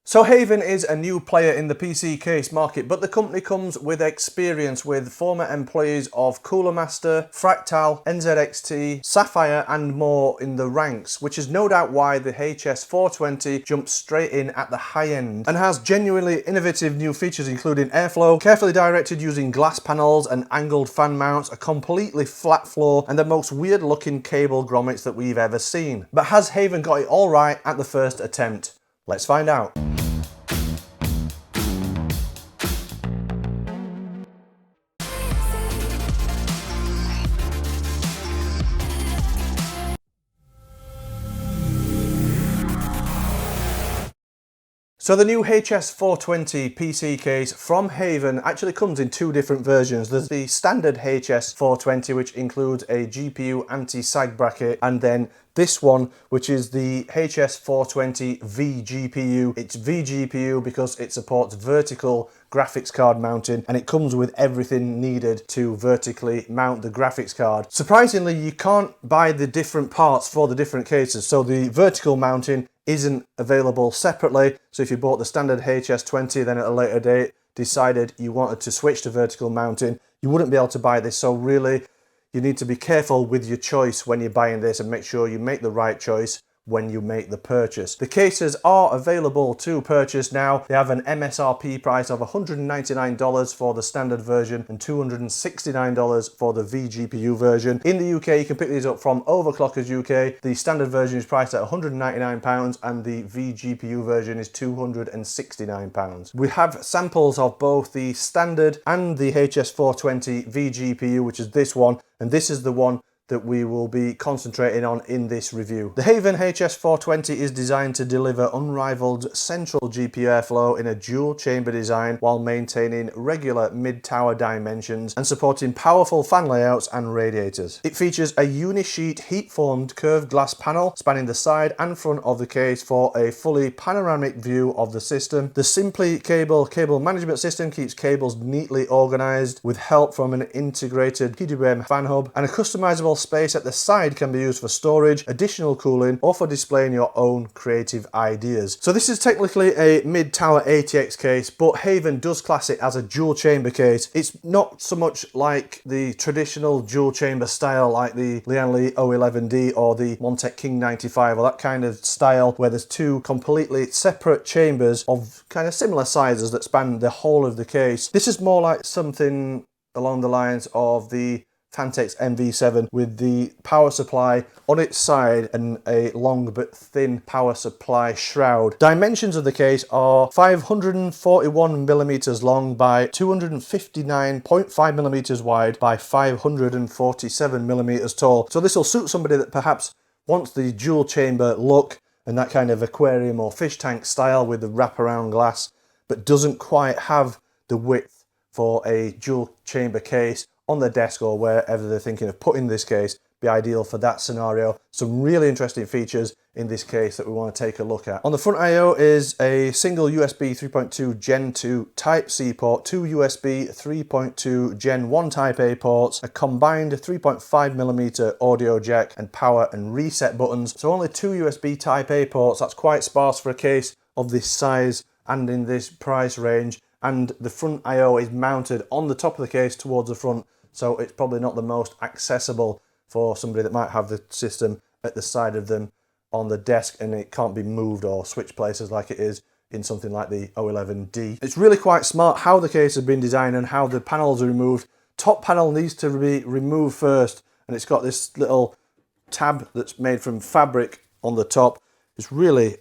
So HAVN is a new player in the PC case market, but the company comes with experience with former employees of Cooler Master, Fractal, NZXT, Sapphire and more in the ranks, which is no doubt why the HS420 jumps straight in at the high end and has genuinely innovative new features including airflow, carefully directed using glass panels and angled fan mounts, a completely flat floor and the most weird looking cable grommets that we've ever seen. But has HAVN got it all right at the first attempt? Let's find out. So the new HS420 PC case from HAVN actually comes in two different versions. There's the standard HS420, which includes a GPU anti-sag bracket, and then this one, which is the HS420 vGPU. It's vGPU because it supports vertical graphics card mounting, and it comes with everything needed to vertically mount the graphics card. Surprisingly, you can't buy the different parts for the different cases. So the vertical mounting isn't available separately. So if you bought the standard HS20, then at a later date decided you wanted to switch to vertical mounting, you wouldn't be able to buy this. So really, you need to be careful with your choice when you're buying this and make sure you make the right choice when you make the purchase. The cases are available to purchase now. They have an MSRP price of $199 for the standard version and $269 for the vGPU version. In the UK, you can pick these up from Overclockers UK. The standard version is priced at £199 and the vGPU version is £269. We have samples of both the standard and the HS420 vGPU, which is this one, and this is the one that we will be concentrating on in this review. The HAVN HS420 is designed to deliver unrivaled central GPU airflow in a dual chamber design while maintaining regular mid-tower dimensions and supporting powerful fan layouts and radiators. It features a uni-sheet heat-formed curved glass panel spanning the side and front of the case for a fully panoramic view of the system. The Simply cable management system keeps cables neatly organized with help from an integrated PWM fan hub, and a customizable space at the side can be used for storage, additional cooling, or for displaying your own creative ideas. So this is technically a mid-tower ATX case, but HAVN does class it as a dual chamber case. It's not so much like the traditional dual chamber style like the Lian Li O11D or the Montec King 95 or that kind of style where there's two completely separate chambers of kind of similar sizes that span the whole of the case. This is more like something along the lines of the Phanteks MV7 with the power supply on its side and a long but thin power supply shroud. Dimensions of the case are 541mm long by 259.5mm wide by 547mm tall. So this will suit somebody that perhaps wants the dual chamber look and that kind of aquarium or fish tank style with the wraparound glass, but doesn't quite have the width for a dual chamber case on the desk or wherever they're thinking of putting this case. Be ideal for that scenario. Some really interesting features in this case that we want to take a look at. On the front I/O is a single USB 3.2 Gen 2 Type-C port, two USB 3.2 Gen 1 Type A ports, a combined 3.5mm audio jack, and power and reset buttons. So only two USB Type A ports. That's quite sparse for a case of this size and in this price range. And the front I/O is mounted on the top of the case towards the front, so it's probably not the most accessible for somebody that might have the system at the side of them on the desk and it can't be moved or switch places like it is in something like the O11D. It's really quite smart how the case has been designed and how the panels are removed. Top panel needs to be removed first, and it's got this little tab that's made from fabric on the top. It's really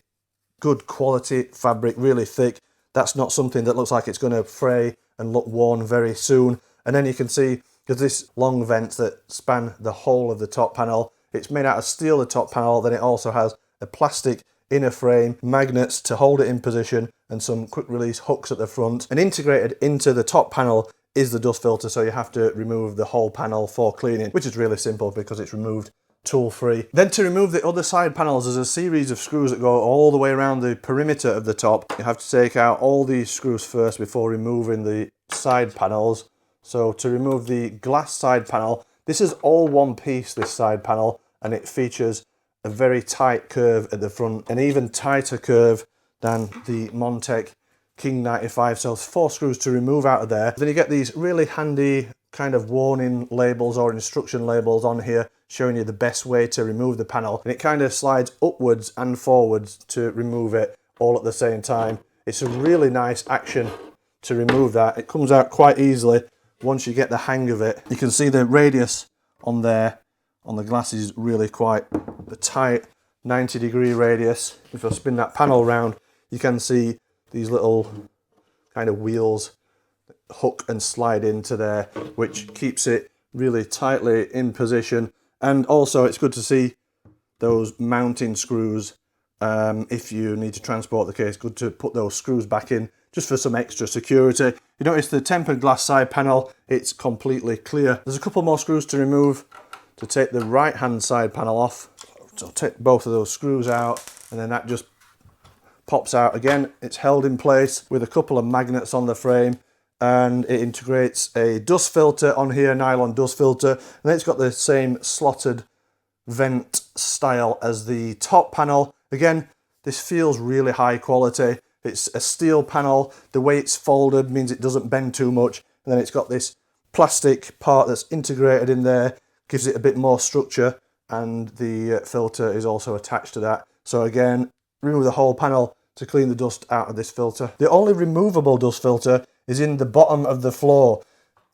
good quality fabric, really thick. That's not something that looks like it's going to fray and look worn very soon. And then you can see, because this long vents that span the whole of the top panel, it's made out of steel, the top panel. Then it also has a plastic inner frame, magnets to hold it in position, and some quick release hooks at the front. And integrated into the top panel is the dust filter, so you have to remove the whole panel for cleaning, which is really simple because it's removed tool free. Then to remove the other side panels, there's a series of screws that go all the way around the perimeter of the top. You have to take out all these screws first before removing the side panels. So to remove the glass side panel, this is all one piece, this side panel, and it features a very tight curve at the front, an even tighter curve than the Montech King 95, so 4 screws to remove out of there. Then you get these really handy kind of warning labels or instruction labels on here showing you the best way to remove the panel, and it kind of slides upwards and forwards to remove it all at the same time. It's a really nice action to remove that. It comes out quite easily once you get the hang of it. You can see the radius on there on the glass is really quite a tight 90-degree radius. If I spin that panel around, you can see these little kind of wheels hook and slide into there, which keeps it really tightly in position. And also it's good to see those mounting screws. If you need to transport the case, good to put those screws back in just for some extra security. You notice the tempered glass side panel, it's completely clear. There's a couple more screws to remove to take the right hand side panel off. So take both of those screws out, and then that just pops out again. It's held in place with a couple of magnets on the frame, and it integrates a dust filter on here, nylon dust filter, and then it's got the same slotted vent style as the top panel. Again, this feels really high quality. It's a steel panel. The way it's folded means it doesn't bend too much, and then it's got this plastic part that's integrated in there, gives it a bit more structure, and the filter is also attached to that. So again, remove the whole panel to clean the dust out of this filter. The only removable dust filter is in the bottom of the floor.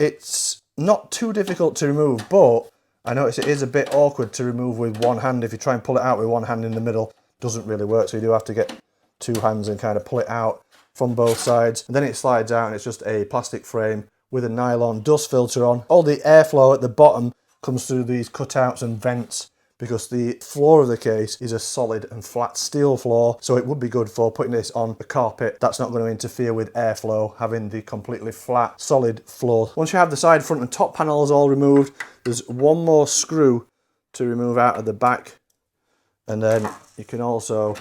It's not too difficult to remove, but I notice it is a bit awkward to remove with one hand. If you try and pull it out with one hand in the middle, it doesn't really work, so you do have to get 2 hands and kind of pull it out from both sides. And then it slides out, and it's just a plastic frame with a nylon dust filter on. All the airflow at the bottom comes through these cutouts and vents, because the floor of the case is a solid and flat steel floor, so it would be good for putting this on a carpet. That's not going to interfere with airflow, having the completely flat, solid floor. Once you have the side, front and top panels all removed, there's one more screw to remove out of the back, and then you can also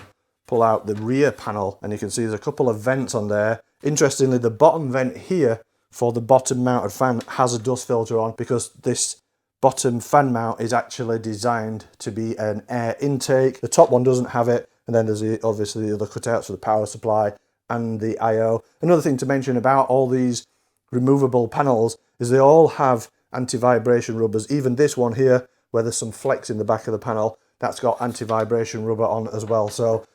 pull out the rear panel, and you can see there's a couple of vents on there. Interestingly, the bottom vent here for the bottom mounted fan has a dust filter on, because this bottom fan mount is actually designed to be an air intake. The top one doesn't have it, and then there's obviously the other cutouts for the power supply and the I/O. Another thing to mention about all these removable panels is they all have anti-vibration rubbers. Even this one here, where there's some flex in the back of the panel, that's got anti-vibration rubber on as well. So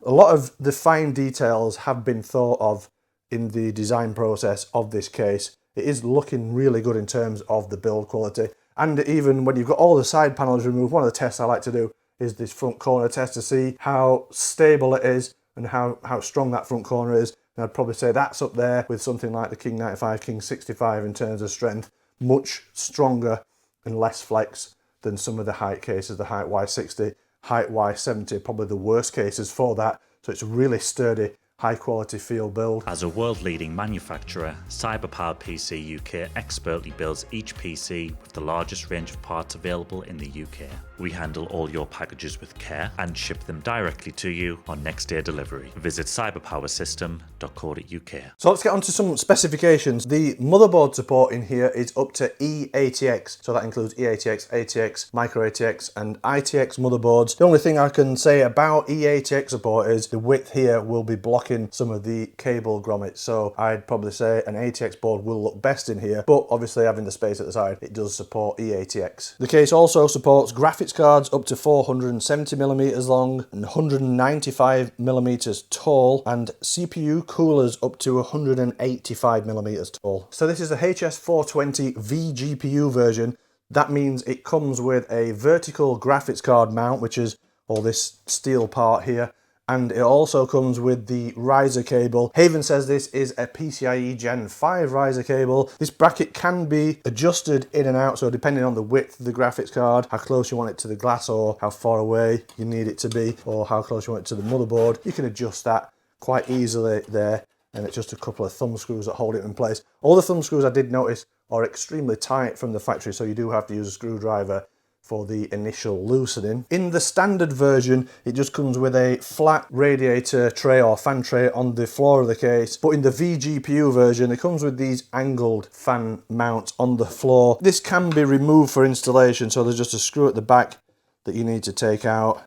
a lot of the fine details have been thought of in the design process of this case. It is looking really good in terms of the build quality. And even when you've got all the side panels removed, one of the tests I like to do is this front corner test to see how stable it is and how strong that front corner is. And I'd probably say that's up there with something like the King 95, King 65 in terms of strength. Much stronger and less flex than some of the height cases, the height Y60, height Y70, probably the worst cases for that. So it's a really sturdy, high quality field build. As a world-leading manufacturer, CyberPower PC UK expertly builds each PC with the largest range of parts available in the UK. We handle all your packages with care and ship them directly to you on next day delivery. Visit cyberpowersystem.co.uk. So let's get on to some specifications. The motherboard support in here is up to E80X. So that includes E80X, ATX, Micro ATX and ITX motherboards. The only thing I can say about E80X support is the width here will be blocking some of the cable grommets, so I'd probably say an ATX board will look best in here, but obviously having the space at the side, it does support E80X. The case also supports graphics cards up to 470mm long and 195mm tall, and CPU coolers up to 185mm tall. So this is the HS420 vGPU version. That means it comes with a vertical graphics card mount, which is all this steel part here, and it also comes with the riser cable. HAVN says this is a PCIe Gen 5 riser cable. This bracket can be adjusted in and out, so depending on the width of the graphics card, how close you want it to the glass or how far away you need it to be, or how close you want it to the motherboard, you can adjust that quite easily there, and it's just a couple of thumb screws that hold it in place. All the thumb screws I did notice are extremely tight from the factory, so you do have to use a screwdriver for the initial loosening. In the standard version, it just comes with a flat radiator tray or fan tray on the floor of the case, but in the vGPU version, it comes with these angled fan mounts on the floor. This can be removed for installation, so there's just a screw at the back that you need to take out.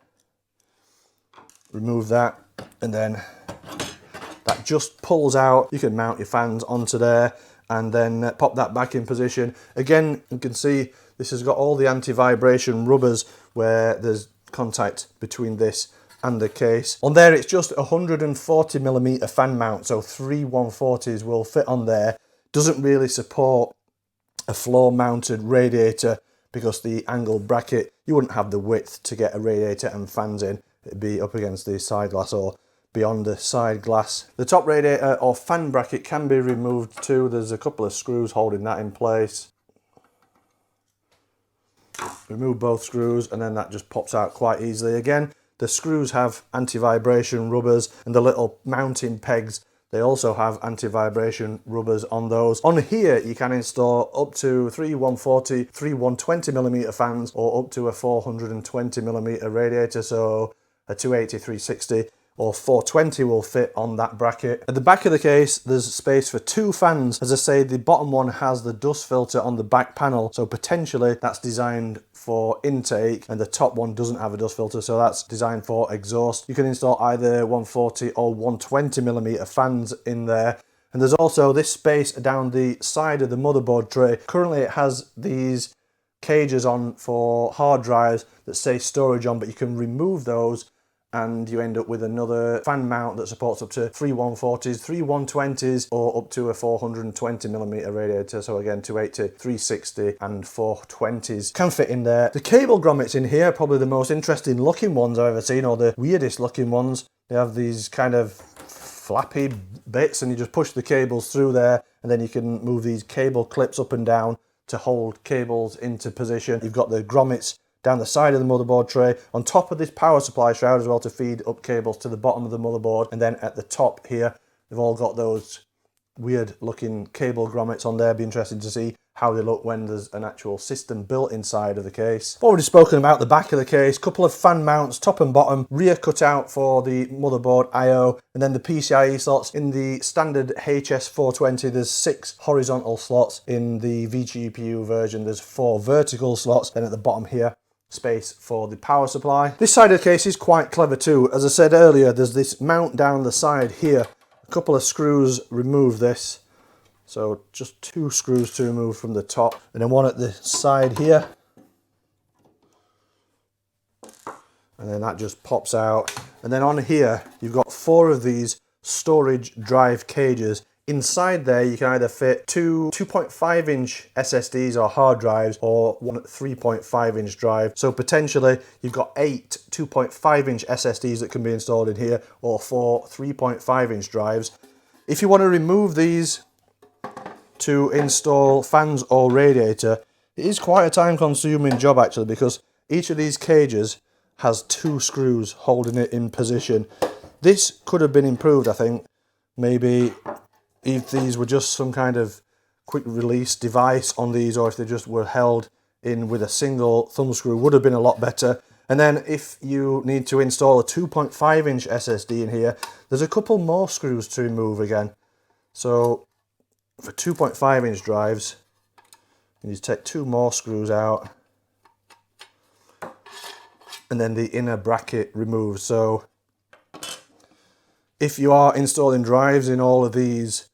Remove that, and then that just pulls out. You can mount your fans onto there and then pop that back in position. Again, you can see this has got all the anti-vibration rubbers where there's contact between this and the case. On there, it's just 140mm fan mount, so 3 140s will fit on there. Doesn't really support a floor mounted radiator because the angled bracket, you wouldn't have the width to get a radiator and fans in. It'd be up against the side glass or beyond the side glass. The top radiator or fan bracket can be removed too. There's a couple of screws holding that in place. Remove both screws and then that just pops out quite easily. Again, the screws have anti-vibration rubbers, and the little mounting pegs, they also have anti-vibration rubbers on those. On here, you can install up to 3 140, 3 120mm fans, or up to a 420mm radiator, so a 280, 360 or 420 will fit on that bracket. At the back of the case, there's space for 2 fans. As I say, the bottom one has the dust filter on the back panel, so potentially that's designed for intake, and the top one doesn't have a dust filter, so that's designed for exhaust. You can install either 140 or 120mm fans in there. And there's also this space down the side of the motherboard tray. Currently it has these cages on for hard drives that say storage on, but you can remove those and you end up with another fan mount that supports up to 3 140s, 3 120s, or up to a 420mm radiator. So again, 280, 360 and 420s can fit in there. The cable grommets in here are probably the most interesting looking ones I've ever seen, or the weirdest looking ones. They have these kind of flappy bits and you just push the cables through there, and then you can move these cable clips up and down to hold cables into position. You've got the grommets down the side of the motherboard tray, on top of this power supply shroud as well to feed up cables to the bottom of the motherboard, and then at the top here they've all got those weird looking cable grommets on there. Be interesting to see how they look when there's an actual system built inside of the case. I've already spoken about the back of the case, couple of fan mounts top and bottom, rear cutout for the motherboard I/O, and then the PCIe slots. In the standard HS420 there's 6 horizontal slots. In the vGPU version there's 4 vertical slots. Then at the bottom here, space for the power supply. This side of the case is quite clever too. As I said earlier, there's this mount down the side here. A couple of screws remove this. So just 2 screws to remove from the top, and then one at the side here. And then that just pops out. And then on here, you've got 4 of these storage drive cages. Inside there, you can either fit 2 2.5-inch SSDs or hard drives, or one 3.5-inch drive. So potentially, you've got 8 2.5-inch SSDs that can be installed in here, or 4 3.5-inch drives. If you want to remove these to install fans or radiator, it is quite a time-consuming job actually, because each of these cages has 2 screws holding it in position. This could have been improved, I think. Maybe if these were just some kind of quick release device on these, or if they just were held in with a single thumb screw, would have been a lot better. And then if you need to install a 2.5-inch SSD in here, there's a couple more screws to remove again. So for 2.5-inch drives, you need to take 2 more screws out, and then the inner bracket removed. So if you are installing drives in all of these,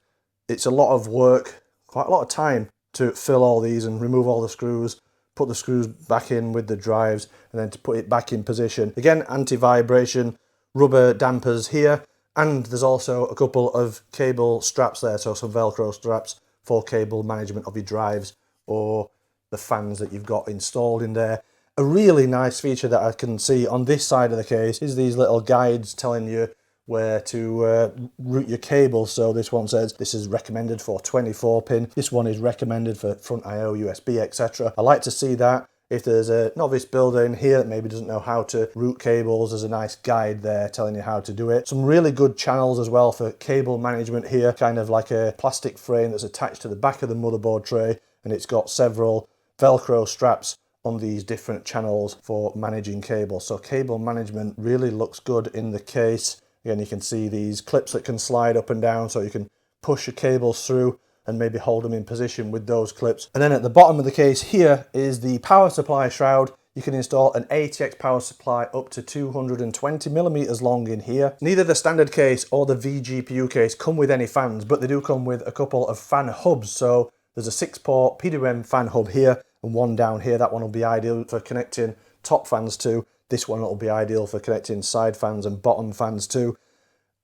it's a lot of work, quite a lot of time to fill all these and remove all the screws, put the screws back in with the drives, and then to put it back in position. Again, anti-vibration rubber dampers here, and there's also a couple of cable straps there, so some Velcro straps for cable management of your drives or the fans that you've got installed in there. A really nice feature that I can see on this side of the case is these little guides telling you where to route your cables. So this one says this is recommended for 24 pin, this one is recommended for front I/O, USB, etc. I like to see that. If there's a novice builder in here that maybe doesn't know how to route cables, there's a nice guide there telling you how to do it. Some really good channels as well for cable management here, kind of like a plastic frame that's attached to the back of the motherboard tray, and it's got several Velcro straps on these different channels for managing cables. So cable management really looks good in the case. Again, you can see these clips that can slide up and down, so you can push your cables through and maybe hold them in position with those clips. And then at the bottom of the case here is the power supply shroud. You can install an ATX power supply up to 220mm long in here. Neither the standard case or the vGPU case come with any fans, but they do come with a couple of fan hubs. So there's a 6-port PWM fan hub here and one down here. That one will be ideal for connecting top fans to. This one will be ideal for connecting side fans and bottom fans too.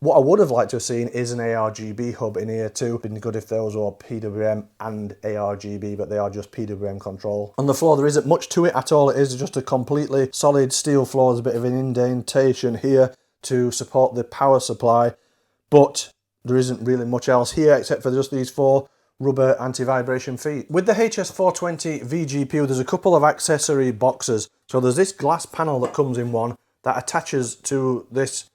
What I would have liked to have seen is an ARGB hub in here too. Been good if those were PWM and ARGB, but they are just PWM control. On the floor there isn't much to it at all. It is just a completely solid steel floor. There's a bit of an indentation here to support the power supply, but there isn't really much else here except for just these 4 rubber anti-vibration feet. With the HS420 vGPU, there's a couple of accessory boxes. So there's this glass panel that comes in one that attaches to this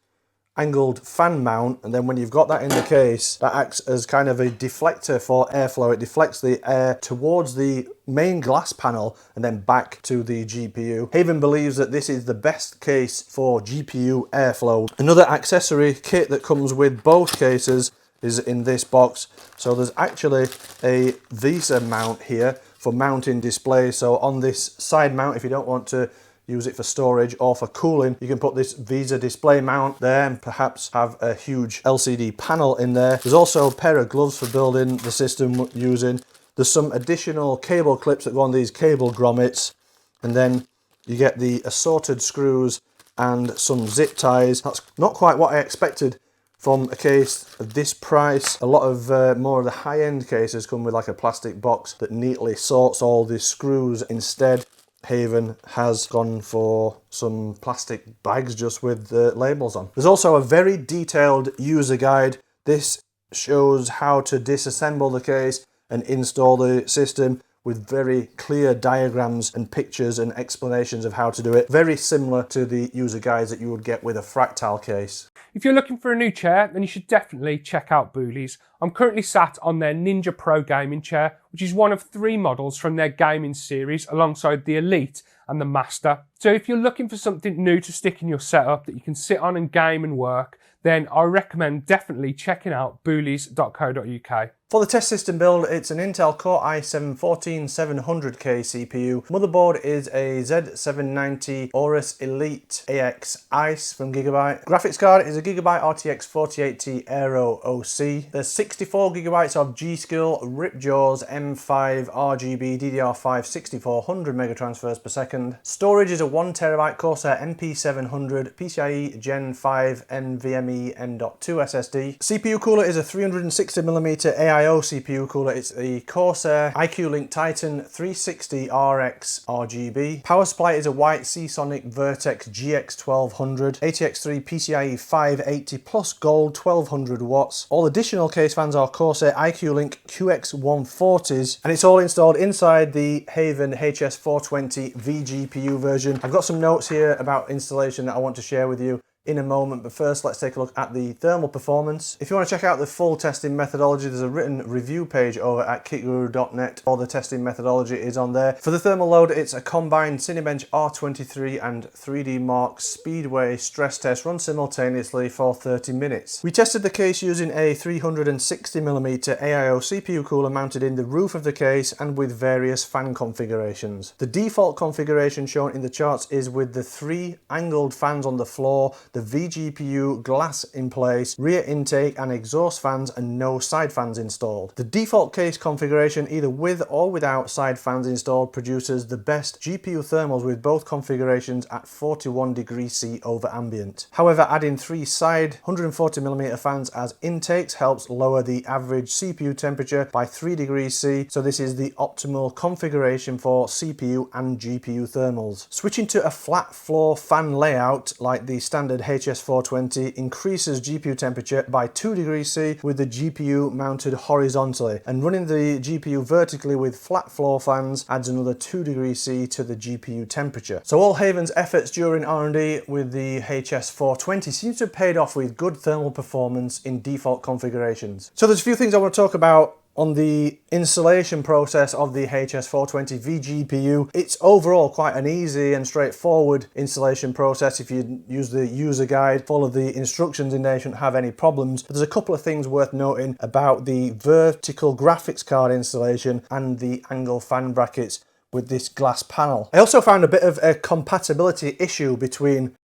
angled fan mount, and then when you've got that in the case, that acts as kind of a deflector for airflow. It deflects the air towards the main glass panel and then back to the GPU. HAVN believes that this is the best case for GPU airflow. Another accessory kit that comes with both cases is in this box. So there's actually a VESA mount here for mounting displays. So on this side mount, if you don't want to use it for storage or for cooling, you can put this VESA display mount there and perhaps have a huge LCD panel in there. There's also a pair of gloves for building the system using. There's some additional cable clips that go on these cable grommets, and then you get the assorted screws and some zip ties. That's not quite what I expected from a case of this price. A lot of more of the high-end cases come with like a plastic box that neatly sorts all the screws. Instead, HAVN has gone for some plastic bags just with the labels on. There's also a very detailed user guide. This shows how to disassemble the case and install the system with very clear diagrams and pictures and explanations of how to do it. Very similar to the user guides that you would get with a Fractal case. If you're looking for a new chair, then you should definitely check out Booley's. I'm currently sat on their Ninja Pro gaming chair, which is one of 3 models from their gaming series alongside the Elite and the Master. So if you're looking for something new to stick in your setup that you can sit on and game and work, then I recommend definitely checking out boolies.co.uk. For the test system build, it's an Intel Core i7-14700K CPU. Motherboard is a Z790 Aorus Elite AX Ice from Gigabyte. Graphics card is a Gigabyte RTX 4080 Aero OC. There's 64GB of G-Skill Ripjaws M5 RGB DDR5 6400 megatransfers per second. Storage is a 1TB Corsair MP700 PCIe Gen 5 NVMe M.2 SSD. CPU cooler is a 360mm AIO CPU cooler. It's the Corsair IQ Link Titan 360 RX RGB. Power supply is a white Seasonic Vertex GX1200 ATX3 PCIe 580 plus gold 1200 watts. All additional case fans are Corsair IQ Link QX140s, and it's all installed inside the HAVN HS420 vGPU version. I've got some notes here about installation that I want to share with you in a moment, but first let's take a look at the thermal performance. If you want to check out the full testing methodology, there's a written review page over at kitguru.net. All the testing methodology is on there. For the thermal load, it's a combined Cinebench R23 and 3D Mark Speedway stress test run simultaneously for 30 minutes. We tested the case using a 360mm AIO CPU cooler mounted in the roof of the case and with various fan configurations. The default configuration shown in the charts is with the 3 angled fans on the floor, the vGPU glass in place, rear intake and exhaust fans, and no side fans installed. The default case configuration, either with or without side fans installed, produces the best GPU thermals with both configurations at 41 degrees C over ambient. However, adding 3 side 140mm fans as intakes helps lower the average CPU temperature by 3 degrees C, so this is the optimal configuration for CPU and GPU thermals. Switching to a flat floor fan layout like the standard HS420 increases GPU temperature by 2 degrees C with the GPU mounted horizontally, and running the GPU vertically with flat floor fans adds another 2 degrees C to the GPU temperature. So all HAVN's efforts during R&D with the HS420 seems to have paid off with good thermal performance in default configurations. So there's a few things I want to talk about on the installation process of the HS420 vGPU. It's overall quite an easy and straightforward installation process. If you use the user guide, follow the instructions in there, you shouldn't have any problems. But there's a couple of things worth noting about the vertical graphics card installation and the angle fan brackets, with this glass panel. I also found a bit of a compatibility issue between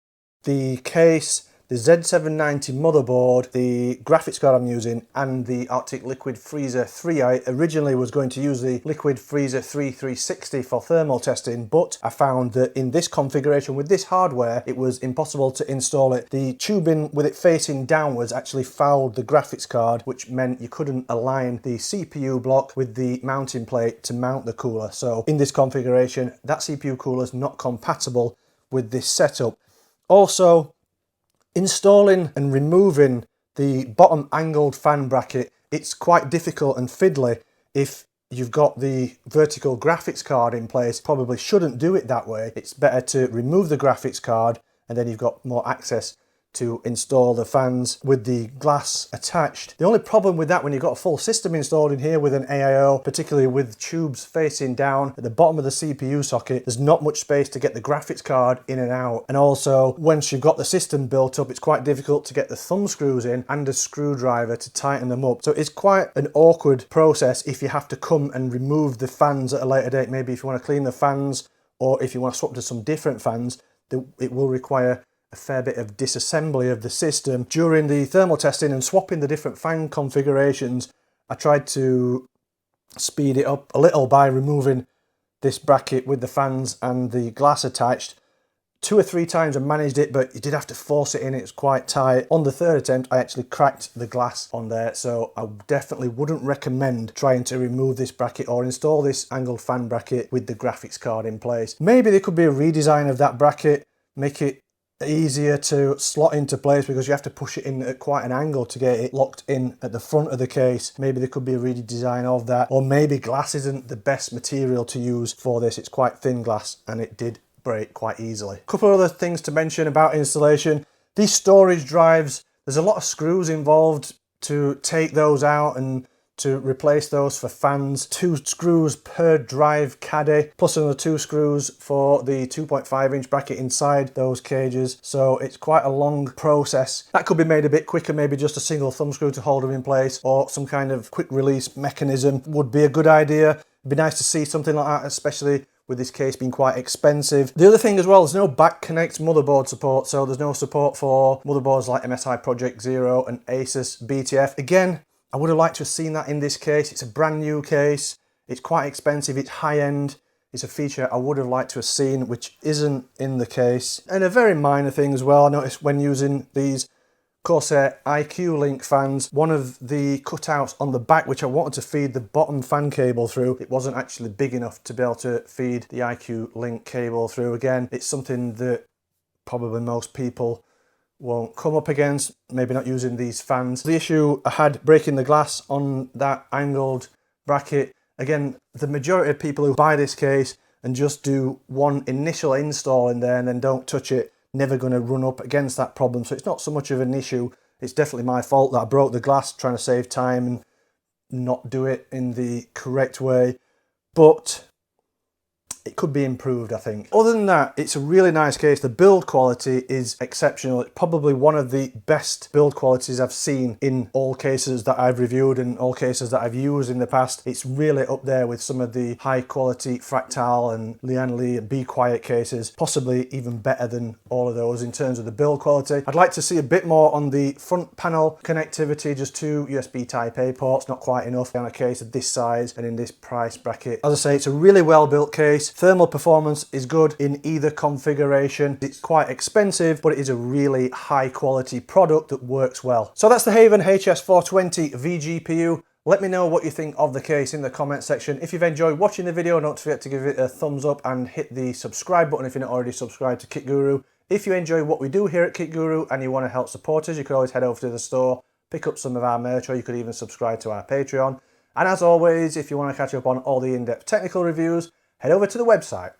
the case, the Z790 motherboard, the graphics card I'm using, and the Arctic Liquid Freezer 3. I originally was going to use the Liquid Freezer 360 for thermal testing, but I found that in this configuration with this hardware, it was impossible to install it. The tubing with it facing downwards actually fouled the graphics card, which meant you couldn't align the CPU block with the mounting plate to mount the cooler. So in this configuration, that CPU cooler is not compatible with this setup. Also, installing and removing the bottom angled fan bracket, it's quite difficult and fiddly if you've got the vertical graphics card in place. Probably shouldn't do it that way. It's better to remove the graphics card and then you've got more access to install the fans with the glass attached. The only problem with that, when you've got a full system installed in here with an AIO, particularly with tubes facing down at the bottom of the CPU socket, there's not much space to get the graphics card in and out. And also, once you've got the system built up, it's quite difficult to get the thumb screws in and a screwdriver to tighten them up. So it's quite an awkward process if you have to come and remove the fans at a later date. Maybe if you want to clean the fans, or if you want to swap to some different fans, it will require a fair bit of disassembly of the system. During the thermal testing and swapping the different fan configurations, I tried to speed it up a little by removing this bracket with the fans and the glass attached. 2 or 3 times I managed it, but you did have to force it in, it's quite tight. On the 3rd attempt, I actually cracked the glass on there, so I definitely wouldn't recommend trying to remove this bracket or install this angled fan bracket with the graphics card in place. Maybe there could be a redesign of that bracket, make it easier to slot into place, because you have to push it in at quite an angle to get it locked in at the front of the case. Maybe there could be a redesign of that, or maybe glass isn't the best material to use for this. It's quite thin glass and it did break quite easily. A couple of other things to mention about installation. These storage drives, there's a lot of screws involved to take those out and to replace those for fans. 2 screws per drive caddy, plus another 2 screws for the 2.5 inch bracket inside those cages. So it's quite a long process. That could be made a bit quicker, maybe just a single thumb screw to hold them in place, or some kind of quick release mechanism would be a good idea. It'd be nice to see something like that, especially with this case being quite expensive. The other thing as well, there's no back connect motherboard support, so there's no support for motherboards like MSI Project Zero and Asus BTF. Again, I would have liked to have seen that in this case. It's a brand new case, it's quite expensive, it's high end. It's a feature I would have liked to have seen, which isn't in the case. And a very minor thing as well, I noticed when using these Corsair IQ Link fans, one of the cutouts on the back, which I wanted to feed the bottom fan cable through, it wasn't actually big enough to be able to feed the IQ Link cable through. Again, it's something that probably most people won't come up against, maybe not using these fans. The issue I had breaking the glass on that angled bracket, again, the majority of people who buy this case and just do one initial install in there and then don't touch it, never going to run up against that problem. So it's not so much of an issue. It's definitely my fault that I broke the glass trying to save time and not do it in the correct way. But it could be improved, I think. Other than that, it's a really nice case. The build quality is exceptional. It's probably one of the best build qualities I've seen in all cases that I've reviewed and all cases that I've used in the past. It's really up there with some of the high quality Fractal and Lian Li and Be Quiet cases, possibly even better than all of those in terms of the build quality. I'd like to see a bit more on the front panel connectivity, just 2 USB Type A ports, not quite enough on a case of this size and in this price bracket. As I say, it's a really well built case. Thermal performance is good in either configuration. It's quite expensive, but it is a really high quality product that works well. So that's the HAVN HS420 vGPU. Let me know what you think of the case in the comment section. If you've enjoyed watching the video, don't forget to give it a thumbs up and hit the subscribe button if you're not already subscribed to Kit Guru. If you enjoy what we do here at Kit Guru and you want to help support us, you can always head over to the store, pick up some of our merch, or you could even subscribe to our Patreon. And as always, if you want to catch up on all the in-depth technical reviews, head over to the website.